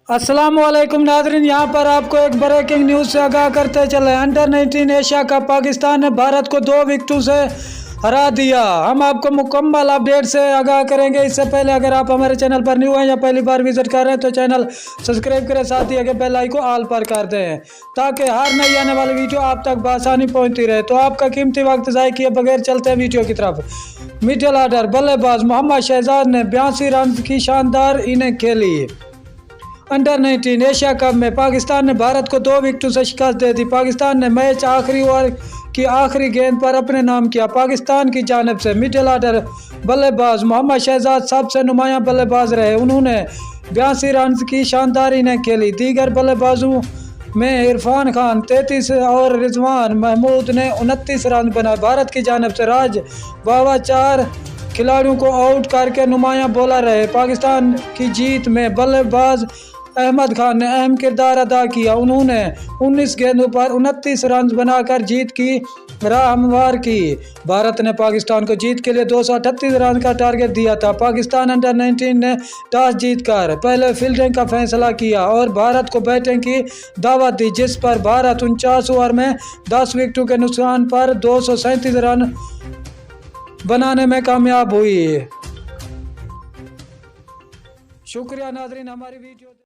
अस्सलाम वालेकुम नाज़रीन, यहाँ पर आपको एक ब्रेकिंग न्यूज़ से आगाह करते चले। अंडर 19 एशिया कप पाकिस्तान ने भारत को 2 विकेटों से हरा दिया। हम आपको मुकम्मल अपडेट से आगाह करेंगे। इससे पहले अगर आप हमारे चैनल पर न्यू हैं या पहली बार विजिट कर रहे हैं तो चैनल सब्सक्राइब करें, साथ ही आगे बेल आइकन को ऑल पर कर दें ताकि हर नई आने वाली वीडियो आप तक बआसानी पहुँचती रहे। तो आपका कीमती वक्त ज़ाय किए बगैर चलते हैं वीडियो की तरफ। मिडिल ऑर्डर बल्लेबाज मोहम्मद शहजाद ने 82 रन की शानदार इनिंग खेली। अंडर 19 एशिया कप में पाकिस्तान ने भारत को 2 विकेटों से शिकस्त दे दी। पाकिस्तान ने मैच आखिरी ओवर की आखिरी गेंद पर अपने नाम किया। पाकिस्तान की जानिब से मिडिल ऑर्डर बल्लेबाज मोहम्मद शहजाद सबसे नुमायां बल्लेबाज रहे। उन्होंने 82 रन की शानदार इनिंग खेली। दीगर बल्लेबाजों में इरफान खान 33 और रिजवान महमूद ने 29 रन बनाए। भारत की जानिब से राज बाबा 4 खिलाड़ियों को आउट करके नुमायां बॉलर रहे। पाकिस्तान की जीत में बल्लेबाज अहमद खान ने अहम किरदार अदा किया। उन्होंने 19 गेंदों पर 29 रन बनाकर जीत की राह हमवार की। भारत ने पाकिस्तान को जीत के लिए 238 रन का टारगेट दिया था। पाकिस्तान अंडर 19 ने टॉस जीतकर पहले फील्डिंग का फैसला किया और भारत को बैटिंग की दावत दी, जिस पर भारत 49 ओवर में 10 विकेटों के नुकसान पर 237 रन बनाने में कामयाब हुई। शुक्रिया नाजरीन, हमारी वीडियो